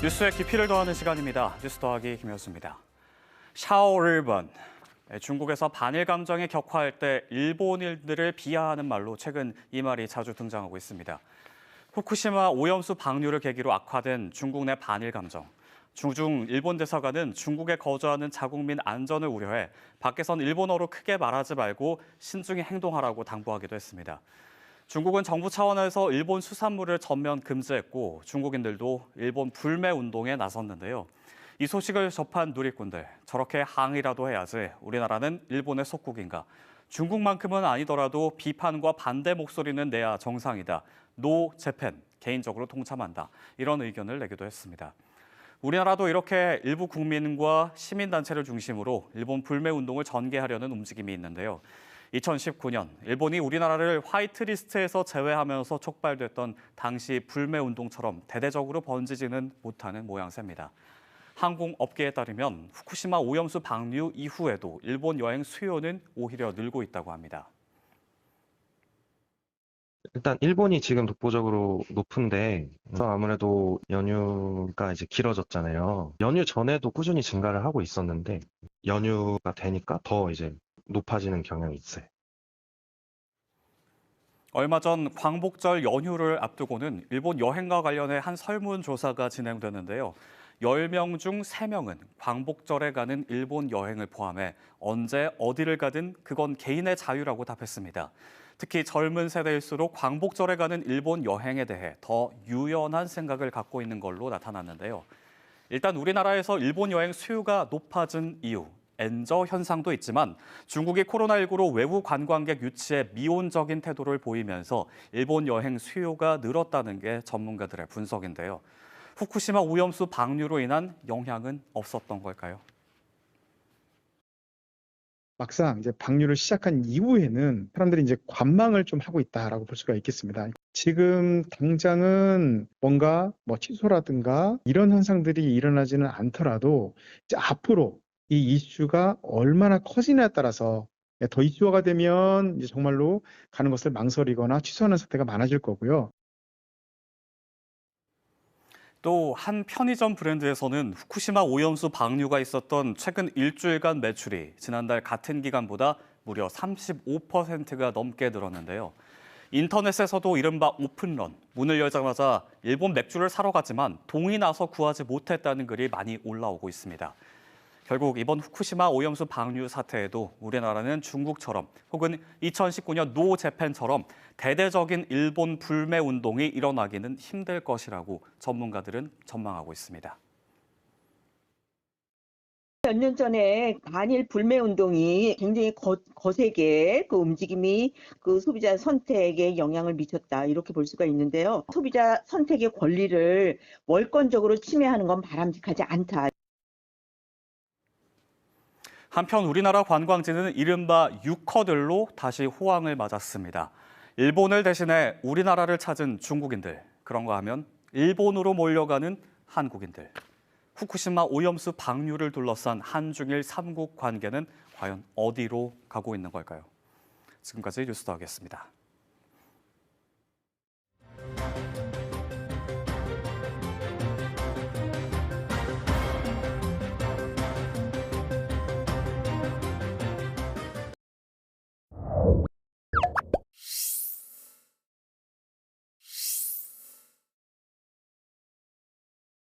뉴스의 깊이를 더하는 시간입니다. 뉴스 더하기 김현수입니다. 샤오르번. 중국에서 반일 감정이 격화할 때 일본인들을 비하하는 말로 최근 이 말이 자주 등장하고 있습니다. 후쿠시마 오염수 방류를 계기로 악화된 중국 내 반일 감정. 중중 일본 대사관은 중국에 거주하는 자국민 안전을 우려해 밖에선 일본어로 크게 말하지 말고 신중히 행동하라고 당부하기도 했습니다. 중국은 정부 차원에서 일본 수산물을 전면 금지했고 중국인들도 일본 불매 운동에 나섰는데요. 이 소식을 접한 누리꾼들, 저렇게 항의라도 해야지 우리나라는 일본의 속국인가. 중국만큼은 아니더라도 비판과 반대 목소리는 내야 정상이다. 노 재팬, 개인적으로 동참한다. 이런 의견을 내기도 했습니다. 우리나라도 이렇게 일부 국민과 시민단체를 중심으로 일본 불매 운동을 전개하려는 움직임이 있는데요. 2019년 일본이 우리나라를 화이트리스트에서 제외하면서 촉발됐던 당시 불매 운동처럼 대대적으로 번지지는 못하는 모양새입니다. 항공업계에 따르면 후쿠시마 오염수 방류 이후에도 일본 여행 수요는 오히려 늘고 있다고 합니다. 일단 일본이 지금 독보적으로 높은데 아무래도 연휴가 이제 길어졌잖아요. 연휴 전에도 꾸준히 증가를 하고 있었는데 연휴가 되니까 더 이제 높아지는 경향이 있어요. 얼마 전 광복절 연휴를 앞두고는 일본 여행과 관련해 한 설문조사가 진행되는데요. 10명 중 3명은 광복절에 가는 일본 여행을 포함해 언제 어디를 가든 그건 개인의 자유라고 답했습니다. 특히 젊은 세대일수록 광복절에 가는 일본 여행에 대해 더 유연한 생각을 갖고 있는 걸로 나타났는데요. 일단 우리나라에서 일본 여행 수요가 높아진 이유, 엔저 현상도 있지만 중국이 코로나19로 외부 관광객 유치에 미온적인 태도를 보이면서 일본 여행 수요가 늘었다는 게 전문가들의 분석인데요. 후쿠시마 오염수 방류로 인한 영향은 없었던 걸까요? 막상 이제 방류를 시작한 이후에는 사람들이 이제 관망을 좀 하고 있다라고 볼 수가 있겠습니다. 지금 당장은 뭔가 취소라든가 이런 현상들이 일어나지는 않더라도 이제 앞으로 이 이슈가 얼마나 커지냐에 따라서 더 이슈화가 되면 이제 정말로 가는 것을 망설이거나 취소하는 사태가 많아질 거고요. 또 한 편의점 브랜드에서는 후쿠시마 오염수 방류가 있었던 최근 일주일간 매출이 지난달 같은 기간보다 무려 35%가 넘게 늘었는데요. 인터넷에서도 이른바 오픈런, 문을 열자마자 일본 맥주를 사러 갔지만 동이 나서 구하지 못했다는 글이 많이 올라오고 있습니다. 결국 이번 후쿠시마 오염수 방류 사태에도 우리나라는 중국처럼 혹은 2019년 노 재팬처럼 대대적인 일본 불매 운동이 일어나기는 힘들 것이라고 전문가들은 전망하고 있습니다. 몇 년 전에 반일 불매 운동이 굉장히 거세게 그 움직임이 그 소비자 선택에 영향을 미쳤다 이렇게 볼 수가 있는데요. 소비자 선택의 권리를 월권적으로 침해하는 건 바람직하지 않다. 한편 우리나라 관광지는 이른바 유커들로 다시 호황을 맞았습니다. 일본을 대신해 우리나라를 찾은 중국인들, 그런가 하면 일본으로 몰려가는 한국인들. 후쿠시마 오염수 방류를 둘러싼 한중일 3국 관계는 과연 어디로 가고 있는 걸까요? 지금까지 뉴스 더하기였습니다.